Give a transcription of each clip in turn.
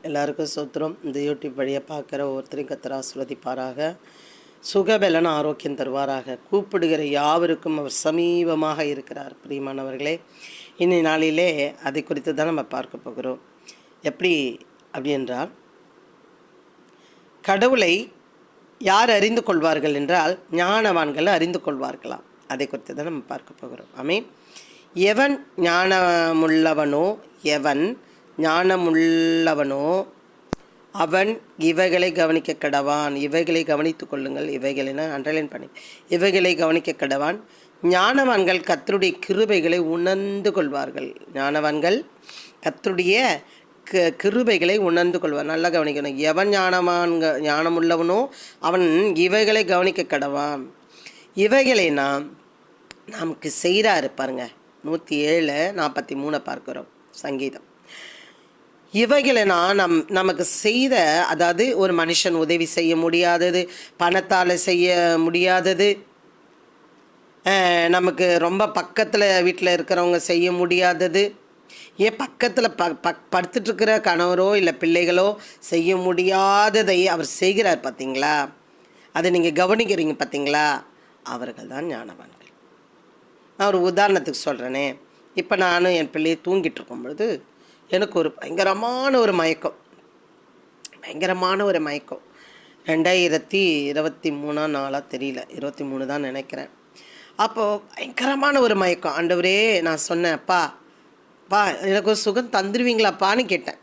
எல்லாருக்கும் சோத்திரம். இந்த யூடியூப் வழியாக பார்க்குற ஒவ்வொருத்தரையும் கர்த்தர் ஆசீர்வதிப்பாராக, சுகபலன் ஆரோக்கியம் தருவாராக. கூப்பிடுகிற யாவருக்கும் அவர் சமீபமாக இருக்கிறார். பிரியமானவர்களே, இன்னி நாளிலே அதை குறித்து தான் நம்ம பார்க்க போகிறோம். எப்படி அப்படி என்றால், கடவுளை யார் அறிந்து கொள்வார்கள் என்றால் ஞானவான்கள் அறிந்து கொள்வார்களாம். அதை குறித்து தான் நம்ம பார்க்க போகிறோம். ஆமென். எவன் ஞானமுள்ளவனோ அவன் இவைகளை கவனிக்க கடவான். இவைகளை கவனித்து கொள்ளுங்கள். இவைகளை அண்டர்லைன் பண்ணி, இவைகளை கவனிக்க கடவான். ஞானவான்கள் கர்த்தருடைய கிருபைகளை உணர்ந்து கொள்வார்கள். ஞானவான்கள் கர்த்தருடைய கிருபைகளை உணர்ந்து கொள்வார். நல்லா கவனிக்கணும். எவன் ஞானமுள்ளவனோ அவன் இவைகளை கவனிக்க கடவான். இவைகளை நமக்கு செய்கிறாரு பாருங்க. 107:43 பார்க்கிறோம் சங்கீதம். இவைகளை நமக்கு செய்த, அதாவது ஒரு மனுஷன் உதவி செய்ய முடியாதது, பணத்தால் செய்ய முடியாதது, நமக்கு ரொம்ப பக்கத்தில் வீட்டில் இருக்கிறவங்க செய்ய முடியாதது, ஏன் பக்கத்தில் படுத்துட்ருக்கிற கணவரோ இல்லை பிள்ளைகளோ செய்ய முடியாததை அவர் செய்கிறார். பார்த்தீங்களா? அதை நீங்கள் கவனிக்கிறீங்க பார்த்தீங்களா? அவர்கள் தான் ஞானவான்கள். நான் ஒரு உதாரணத்துக்கு சொல்கிறேனே. இப்போ நானும் என் பிள்ளையை தூங்கிட்டு இருக்கும் பொழுது எனக்கு ஒரு பயங்கரமான ஒரு மயக்கம். 2023 தெரியல, 23 தான் நினைக்கிறேன். அப்போது பயங்கரமான ஒரு மயக்கம். ஆண்டவரே, நான் சொன்னேன், அப்பா எனக்கு ஒரு சுகம் தந்துடுவீங்களாப்பான்னு கேட்டேன்.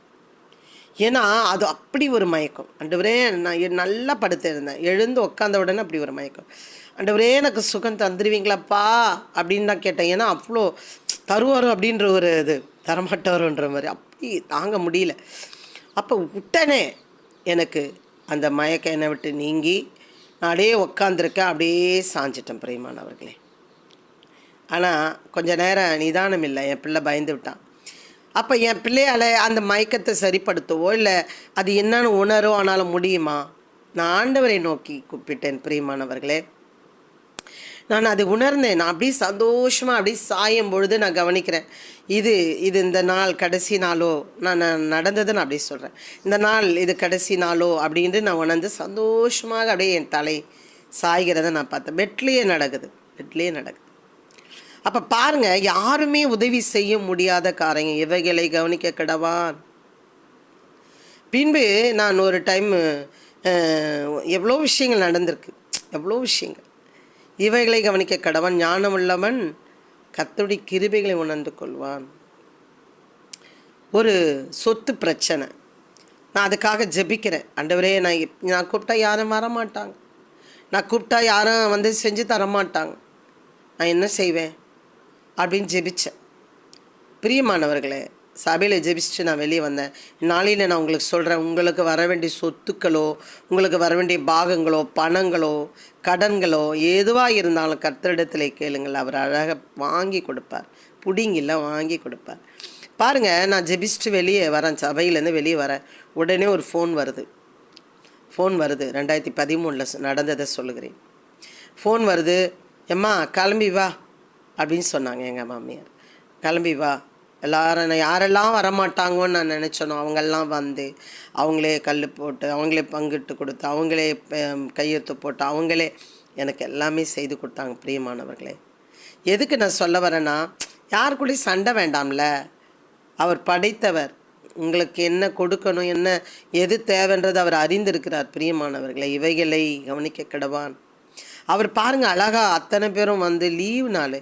ஏன்னா அது அப்படி ஒரு மயக்கம். ஆண்டவரே, நான் நல்லா படுத்திருந்தேன், எழுந்து உட்காந்த உடனே அப்படி ஒரு மயக்கம். ஆண்டவரே, எனக்கு சுகம் தந்துடுவீங்களாப்பா அப்படின்னு தான் கேட்டேன். ஏன்னா அவ்வளோ தருவாரோ அப்படின்ற ஒரு இது, தரமாட்டாரோன்ற மாதிரி அப்படி தாங்க முடியல. அப்போ உடனே எனக்கு அந்த மயக்கம் என்னை விட்டு நீங்கி நான் அப்படியே உட்காந்துருக்கேன், அப்படியே சாஞ்சிட்டேன். பிரியமானவர்களே, ஆனால் கொஞ்சம் நேரம் நிதானம் இல்லை. என் பிள்ளை பயந்து விட்டான். அப்போ என் பிள்ளையால் அந்த மயக்கத்தை சரிப்படுத்தவோ இல்லை அது என்னன்னு உணரோ ஆனாலும் முடியுமா? நான் ஆண்டவரை நோக்கி கூப்பிட்டேன். பிரியமானவர்களே, நான் அது உணர்ந்தேன். நான் அப்படியே சந்தோஷமாக அப்படியே சாயும் பொழுது நான் கவனிக்கிறேன், இது இந்த நாள் கடைசி நாளோ, நான் நடந்ததை நான் அப்படியே சொல்கிறேன், இந்த நாள் இது கடைசி நாளோ அப்படின்ட்டு நான் உணர்ந்து சந்தோஷமாக அப்படியே என் தலை சாய்கிறத நான் பார்த்தேன். பெட்லேயே நடக்குது. அப்போ பாருங்கள், யாருமே உதவி செய்ய முடியாத காரியங்கள் இவைகளை கவனிக்க கடவான். பின்பு நான் ஒரு டைம் எவ்வளோ விஷயங்கள் நடந்திருக்கு, எவ்வளோ விஷயங்கள். இவைகளை கவனிக்க கடவான். ஞானமுள்ளவன் கர்த்தருடைய கிருபைகளை உணர்ந்து கொள்வான். ஒரு சொத்து பிரச்சனை, நான் அதுக்காக ஜெபிக்கிறேன். ஆண்டவரே, நான் கூப்பிட்டா யாரும் வரமாட்டாங்க, நான் கூப்பிட்டா யாரும் வந்து செஞ்சு தரமாட்டாங்க, நான் என்ன செய்வேன் அப்படின்னு ஜெபித்தேன். பிரியமானவர்களே, சபையில் ஜெபிச்சுட்டு நான் வெளியே வந்தேன். நாளையில் நான் உங்களுக்கு சொல்கிறேன், உங்களுக்கு வர வேண்டிய சொத்துக்களோ, உங்களுக்கு வர வேண்டிய பாகங்களோ, பணங்களோ, கடன்களோ எதுவாக இருந்தாலும் கர்த்தரிடத்தில் கேளுங்கள். அவர் அழகாக வாங்கி கொடுப்பார். புடிங்கில்ல, வாங்கி கொடுப்பார். பாருங்கள், நான் ஜெபிச்சுட்டு வெளியே வரேன், சபையிலேருந்து வெளியே வரேன். உடனே ஒரு ஃபோன் வருது. 2013 நடந்ததை சொல்லுகிறேன். ஃபோன் வருது. எம்மா கிளம்பி வா அப்படின்னு சொன்னாங்க எங்கள் மாமியார். கிளம்பி வா, எல்லாரும் யாரெல்லாம் வரமாட்டாங்கன்னு நான் நினச்சேனோ அவங்கெல்லாம் வந்து அவங்களே கல் போட்டு, அவங்களே பங்கிட்டு கொடுத்து, அவங்களே கையெழுத்து போட்டு, அவங்களே எனக்கு எல்லாமே செய்து கொடுத்தாங்க. பிரியமானவர்களே, எதுக்கு நான் சொல்ல வரேன்னா, யாருக்குள்ளேயும் சண்டை வேண்டாம்ல. அவர் படைத்தவர், உங்களுக்கு என்ன கொடுக்கணும், என்ன எது தேவைன்றது அவர் அறிந்திருக்கிறார். பிரியமானவர்களே, இவைகளை கவனிக்க கடவான். அவர் பாருங்கள், அழகாக அத்தனை பேரும் வந்து லீவ் நாள்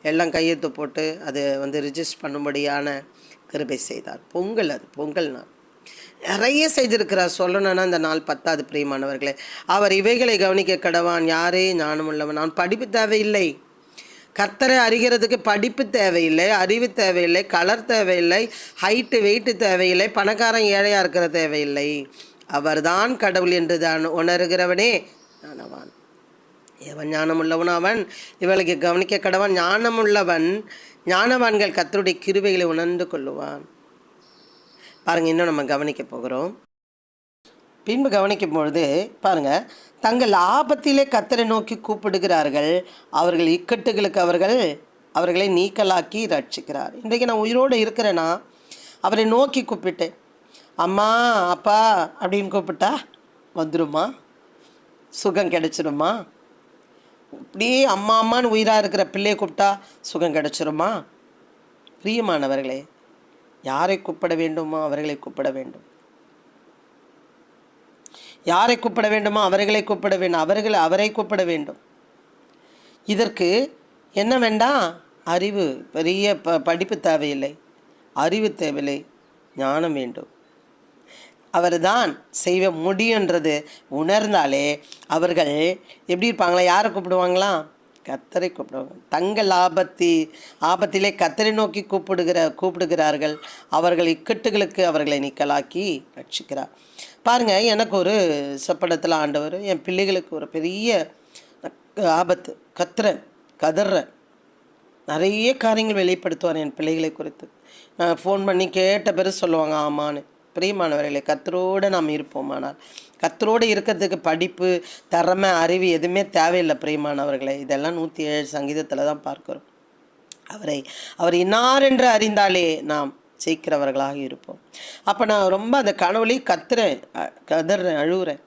எல்லாம் கையெழுத்து போட்டு அது வந்து ரிஜிஸ்டர் பண்ணும்படியான கிருபை செய்தார். பொங்கல் நாள் நிறைய செய்திருக்கிறார். சொல்லணும்னா இந்த நாள் 10. பிரியமானவர்களே, அவர் இவைகளை கவனிக்க கடவான். யாரே ஞானமுள்ளவன். நான் படிப்பு தேவையில்லை, கர்த்தரை அறிகிறதுக்கு படிப்பு தேவையில்லை, அறிவு தேவையில்லை, கலர் தேவையில்லை, ஹைட்டு வெயிட்டு தேவையில்லை, பணக்காரன் ஏழையாக இருக்கிற தேவையில்லை. அவர்தான் கடவுள் என்று தான் உணர்கிறவனே ஞானவான். எவன் ஞானமுள்ளவனோ அவன் இவளுக்கு கவனிக்க கடவான். ஞானவான்கள் கர்த்தருடைய கிருபைகளை உணர்ந்து கொள்ளுவான். பாருங்கள், இன்னும் நம்ம கவனிக்க போகிறோம். பின்பு கவனிக்கும் பொழுது பாருங்கள், தங்கள் ஆபத்திலே கர்த்தரை நோக்கி கூப்பிடுகிறார்கள், அவர்கள் இக்கட்டுகளுக்கு அவர்களை நீக்கலாக்கி ரட்சிக்கிறார். இன்றைக்கு நான் உயிரோடு இருக்கிறேன்னா அவரை நோக்கி கூப்பிட்டேன். அம்மா அப்பா அப்படின்னு கூப்பிட்டா வந்துடுமா? சுகம் கிடைச்சிருமா? இப்படியே அம்மா அம்மான்னு உயிராக இருக்கிற பிள்ளையை கூப்பிட்டா சுகம் கிடைச்சிருமா? பிரியமானவர்களே, யாரை கூப்பிட வேண்டுமோ அவர்களை கூப்பிட வேண்டும். யாரை கூப்பிட வேண்டுமோ அவர்களை கூப்பிட வேண்டும். அவரை கூப்பிட வேண்டும். இதற்கு என்ன வேண்டாம்? அறிவு, பெரிய படிப்பு தேவையில்லை, அறிவு தேவையில்லை, ஞானம் வேண்டும். அவர் தான் செய்ய முடியுன்றது உணர்ந்தாலே அவர்கள் எப்படி இருப்பாங்களா? யாரை கூப்பிடுவாங்களாம்? கர்த்தரை கூப்பிடுவாங்க. தங்கள் ஆபத்திலே கர்த்தரை நோக்கி கூப்பிடுகிறார்கள். அவர்கள் இக்கட்டுகளுக்கு அவர்களை நீக்கலாக்கி ரட்சிக்கிறார். பாருங்கள், எனக்கு ஒரு சொப்பனத்தில் ஆண்டவர் என் பிள்ளைகளுக்கு ஒரு பெரிய ஆபத்து, கதறேன், நிறைய காரியங்கள் வெளிப்படுத்துவார் என் பிள்ளைகளை குறித்து. நான் ஃபோன் பண்ணி கேட்ட பிறகு சொல்லுவாங்க ஆமான்னு. பிரியமானவர்களே, கர்த்தரோடு நாம் இருப்போமானால், கர்த்தரோடு இருக்கிறதுக்கு படிப்பு, திறமை, அறிவு எதுவுமே தேவையில்லை. பிரியமானவர்களே, இதெல்லாம் 107 சங்கீதத்தில் தான் பார்க்கிறோம். அவர் இன்னார் என்று அறிந்தாலே நாம் ஜெயிக்கிறவர்களாக இருப்போம். அப்போ நான் ரொம்ப அந்த கனவுலையும் கதறேன், அழுகுறேன்.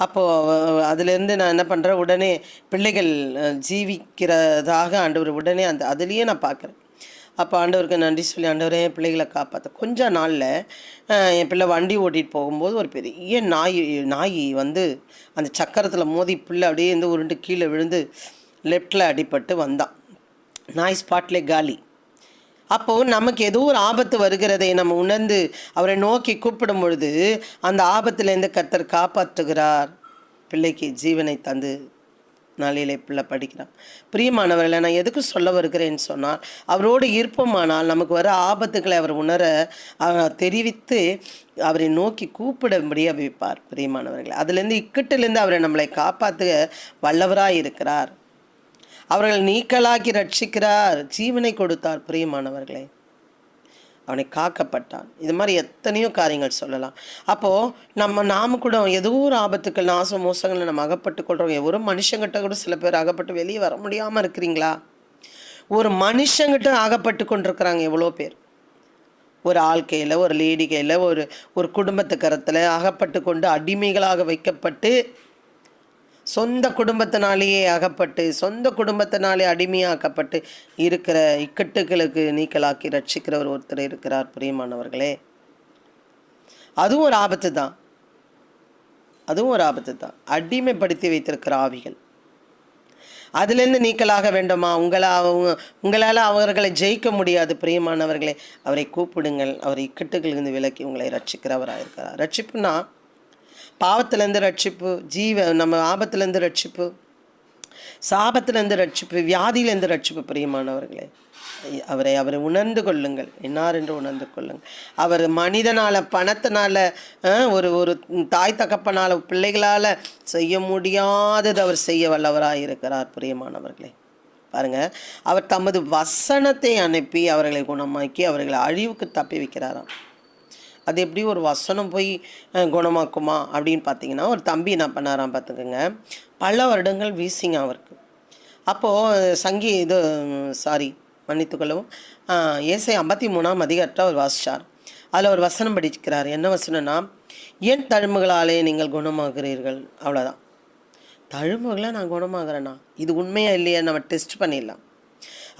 அப்போது அதுலேருந்து நான் என்ன பண்ணுறேன், உடனே பிள்ளைகள் ஜீவிக்கிறதாக ஆண்டவர் உடனே அதுலேயே நான் பார்க்குறேன். அப்போ ஆண்டவருக்கு நன்றி சொல்லி, ஆண்டவரே என் பிள்ளைகளை காப்பாற்ற. கொஞ்ச நாளில் என் பிள்ளை வண்டி ஓட்டிகிட்டு போகும்போது ஒரு பெரிய நாய் வந்து அந்த சக்கரத்தில் மோதி பிள்ளை அப்படியே இருந்து உருண்டு கீழே விழுந்து லெஃப்டில் அடிபட்டு வந்தான். நாய் ஸ்பாட்லே காலி. அப்போது நமக்கு ஏதோ ஒரு ஆபத்து வருகிறதை நம்ம உணர்ந்து அவரை நோக்கி கூப்பிடும் பொழுது அந்த ஆபத்துலேருந்து கர்த்தர் காப்பாற்றுகிறார். பிள்ளைக்கு ஜீவனை தந்து நாளிலே பிள்ளை படிக்கிறான். பிரியமானவர்களை, நான் எதுக்கு சொல்ல வருகிறேன்னு சொன்னால், அவரோடு இருப்போமானால் நமக்கு வர ஆபத்துக்களை அவர் உணர தெரிவித்து அவரை நோக்கி கூப்பிடும்படியாக வைப்பார். பிரியமானவர்களை, அதுலேருந்து இக்கட்டிலேருந்து அவரை நம்மளை காப்பாற்ற வல்லவராக இருக்கிறார். அவர்கள் நீக்கலாக்கி ரட்சிக்கிறார், ஜீவனை கொடுத்தார். பிரியமானவர்களே, அவனை காக்கப்பட்டான். இது மாதிரி எத்தனையோ காரியங்கள் சொல்லலாம். அப்போது நாம கூட ஏதோ ஒரு ஆபத்துக்கள், நாச மோசங்களை நம்ம அகப்பட்டு கொள்கிறோம். ஒரு மனுஷங்கிட்ட கூட சில பேர் அகப்பட்டு வெளியே வர முடியாமல் இருக்கிறீங்களா? ஒரு மனுஷங்கிட்ட அகப்பட்டு கொண்டிருக்கிறாங்க எவ்வளோ பேர். ஒரு ஆள் கையில், ஒரு லேடி கையில், ஒரு குடும்பத்து கரத்தில் அகப்பட்டு கொண்டு அடிமைகளாக வைக்கப்பட்டு, சொந்த குடும்பத்தினாலேயே அகப்பட்டு, சொந்த குடும்பத்தினாலே அடிமையாக்கப்பட்டு இருக்கிற இக்கட்டுகளுக்கு நீக்கலாக்கி ரட்சிக்கிறவர் ஒருத்தர் இருக்கிறார். பிரியமானவர்களே, அதுவும் ஒரு ஆபத்து தான். அடிமைப்படுத்தி வைத்திருக்கிற ஆவிகள், அதுலேருந்து நீக்கலாக வேண்டுமா? உங்களால் அவர்களை ஜெயிக்க முடியாது. பிரியமானவர்களே, அவரை கூப்பிடுங்கள். அவர் இக்கட்டுகளிலிருந்து விலக்கி உங்களை ரட்சிக்கிறவராக இருக்கிறார். ரட்சிப்புனா பாவத்திலேருந்து ரட்சிப்பு, நம்ம ஆபத்துலேருந்து ரட்சிப்பு, சாபத்திலேருந்து ரட்சிப்பு, வியாதியிலேருந்து ரட்சிப்பு. பிரியமானவர்களே, அவரை உணர்ந்து கொள்ளுங்கள். என்னார் என்று உணர்ந்து கொள்ளுங்கள். அவர் மனிதனால், பணத்தினால், ஒரு தாய் தகப்பனால், பிள்ளைகளால் செய்ய முடியாதது அவர் செய்ய வல்லவராக இருக்கிறார். பிரியமானவர்களே, பாருங்கள், அவர் தமது வசனத்தை அனுப்பி அவர்களை குணமாக்கி அவர்களை அழிவுக்கு தப்பி வைக்கிறாராம். அது எப்படி ஒரு வசனம் போய் குணமாக்குமா அப்படின்னு பார்த்தீங்கன்னா, ஒரு தம்பி என்ன பண்ணாராம் பார்த்துக்கோங்க. பல வருடங்கள் வீசிங்க அவருக்கு. அப்போது மன்னித்துக்கொள்ளவும், ஏசாயா 53ஆம் அதிகாரத்தை அவர் வாசித்தார். அதில் ஒரு வசனம் படிக்கிறார். என்ன வசனம்னா, என் தழும்புகளாலே நீங்கள் குணமாகிறீர்கள். அவ்வளோதான். தழும்புகளை நான் குணமாகிறேன்னா இது உண்மையாக இல்லையா நம்ம டெஸ்ட் பண்ணிடலாம்.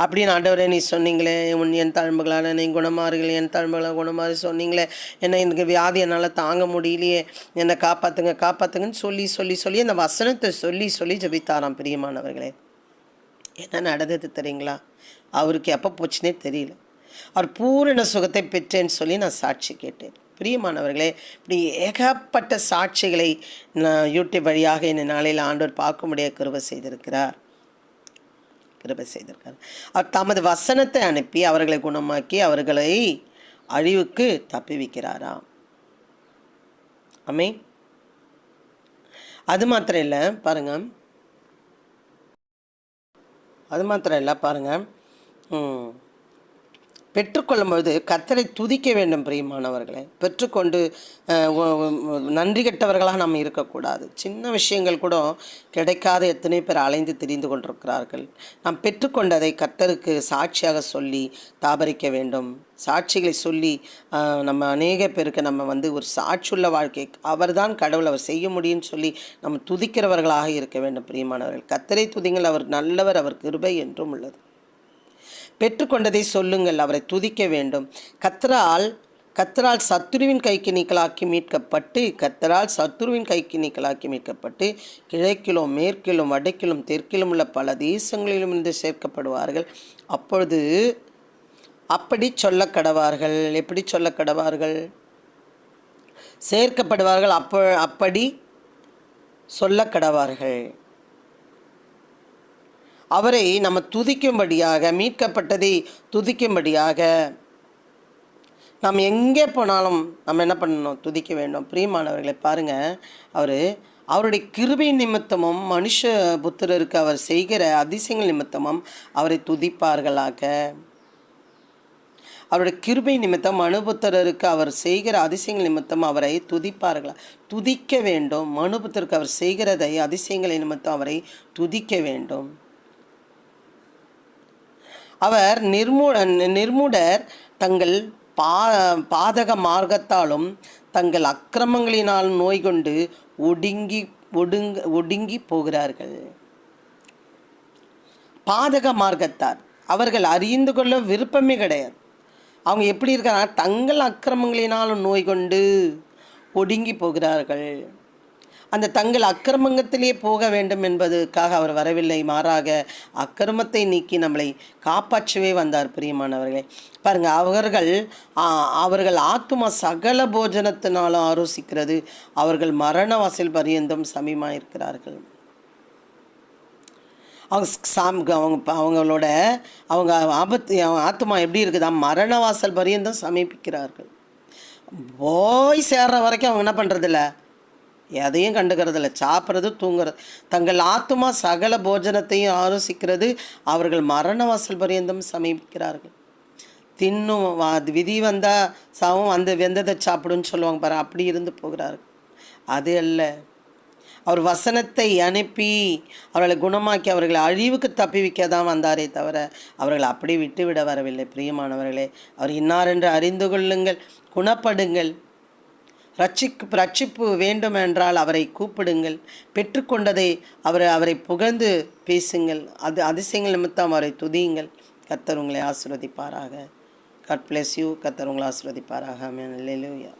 அப்படின்னு ஆண்டவரே நீ சொன்னீங்களே, என் தழும்புகளால் நீ குணமாறுகள், என் தழும்புகளால் குணமாறு சொன்னீங்களே, என்னை எனக்கு வியாதி என்னால் தாங்க முடியலையே, என்னை காப்பாற்றுங்கன்னு சொல்லி அந்த வசனத்தை சொல்லி ஜெபித்தாராம். பிரியமானவர்களே, என்ன நடந்தது தெரியுங்களா? அவருக்கு எப்போ போச்சுன்னே தெரியல. அவர் பூரண சுகத்தை பெற்றேன்னு சொல்லி நான் சாட்சி கேட்டேன். பிரியமானவர்களே, இப்படி ஏகப்பட்ட சாட்சிகளை நான் யூடியூப் வழியாக இந்த நாளையில் ஆண்டவர் பார்க்க முடிய கிருபை செய்திருக்கிறார். அவர் தமது வசனத்தை அனுப்பி அவர்களை குணமாக்கி அவர்களை அழிவுக்கு தப்பி வைக்கிறாராம். ஆமென். அது மாத்திரம் இல்லை பாருங்க, பெற்றுக்கொள்ளும்பொழுது கர்த்தரை துதிக்க வேண்டும் பிரியமானவர்களே. பெற்றுக்கொண்டு நன்றி கெட்டவர்களாக நாம் இருக்கக்கூடாது. சின்ன விஷயங்கள் கூட கிடைக்காத எத்தனை பேர் அலைந்து திரிந்து கொண்டிருக்கிறார்கள். நாம் பெற்றுக்கொண்டதை கர்த்தருக்கு சாட்சியாக சொல்லி தாபரிக்க வேண்டும். சாட்சிகளை சொல்லி நம்ம அநேக பேருக்கு நம்ம ஒரு சாட்சியுள்ள வாழ்க்கை, அவர்தான் கடவுள், அவர் செய்ய முடியும்னு சொல்லி நம்ம துதிக்கிறவர்களாக இருக்க வேண்டும் பிரியமானவர்கள். கர்த்தரை துதிங்கள், அவர் நல்லவர், அவர் கிருபை என்றும் உள்ளது. பெற்றுக்கொண்டதை சொல்லுங்கள், அவரை துதிக்க வேண்டும். கர்த்தரால் சத்துருவின் கைக்கு நீக்கலாக்கி மீட்கப்பட்டு கிழக்கிலும் மேற்கிலும் வடக்கிலும் தெற்கிலும் உள்ள பல தேசங்களிலும் இருந்து சேர்க்கப்படுவார்கள். அப்பொழுது அப்படி சொல்ல கடவார்கள். எப்படி சொல்ல கடவார்கள்? சேர்க்கப்படுவார்கள். அப்படி சொல்ல கடவார்கள். அவரை நம்ம துதிக்கும்படியாக, மீட்கப்பட்டதை துதிக்கும்படியாக நாம் எங்கே போனாலும் நம்ம என்ன பண்ணணும்? துதிக்க வேண்டும். பிரியமானவர்களை பாருங்கள், அவருடைய கிருபை நிமித்தமும் மனுஷ புத்திரருக்கு அவர் செய்கிற அதிசயங்கள் நிமித்தமும் அவரை துதிப்பார்களாக. அவருடைய கிருபை நிமித்தம் மனுபுத்திரருக்கு அவர் செய்கிற அதிசயங்கள் நிமித்தம் அவரை துதிப்பார்களா. துதிக்க வேண்டும். மனுபுத்திரருக்கு அவர் செய்கிறதை அதிசயங்களை நிமித்தம் அவரை துதிக்க வேண்டும். அவர் நிர்மூடர் தங்கள் பாதக மார்க்கத்தாலும் தங்கள் அக்கிரமங்களினால் நோய் கொண்டு ஒடுங்கி போகிறார்கள். பாதக மார்க்கத்தார் அவர்கள் அறிந்து கொள்ள விருப்பமே கிடையாது. அவங்க எப்படி இருக்காங்க? தங்கள் அக்கிரமங்களினாலும் நோய் கொண்டு ஒடுங்கி போகிறார்கள். அந்த தங்கள் அக்கிரமத்திலே போக வேண்டும் என்பதற்காக அவர் வரவில்லை, மாறாக அக்கிரமத்தை நீக்கி நம்மளை காப்பாற்றவே வந்தார். பிரியமானவர்களே பாருங்கள், அவர்கள் ஆத்துமா சகல போஜனத்தினாலும் ஆரோசிக்கிறது, அவர்கள் மரண வாசல் பரியந்தம் சமீபமாக இருக்கிறார்கள். அவங்களோட ஆத்துமா எப்படி இருக்குதா? மரண வாசல் பரியந்தம் சமீபிக்கிறார்கள். போய் சேர்ற வரைக்கும் அவங்க என்ன பண்ணுறதில்ல, எதையும் கண்டுக்கிறதில்ல, சாப்பிட்றது, தூங்குறது. தங்கள் ஆத்துமா சகல போஜனத்தையும் ஆலோசிக்கிறது, அவர்கள் மரண வாசல் பரியந்தம் சமீபிக்கிறார்கள். தின்னும் விதி வந்தால் சாவும், அந்த வெந்ததை சாப்பிடுன்னு சொல்லுவாங்க பாரு, அப்படி இருந்து போகிறார்கள். அது அல்ல, அவர் வசனத்தை அனுப்பி அவர்களை குணமாக்கி அவர்களை அழிவுக்கு தப்பிவிக்க தான் வந்தாரே தவிர அவர்களை அப்படி விட்டுவிட வரவில்லை. பிரியமானவர்களே, அவர் இன்னார் என்று அறிந்து கொள்ளுங்கள், குணப்படுங்கள். ரட்சிப்பு வேண்டுமென்றால் அவரை கூப்பிடுங்கள். பெற்றுக்கொண்டதை அவரை புகழ்ந்து பேசுங்கள். அதிசயங்கள் நிமித்தம் அவரை துதியுங்கள். கர்த்தர் உங்களை ஆசீர்வதிப்பாராக. God bless you. கர்த்தர் உங்களை ஆசீர்வதிப்பாராக. ஆமென். அல்லேலூயா.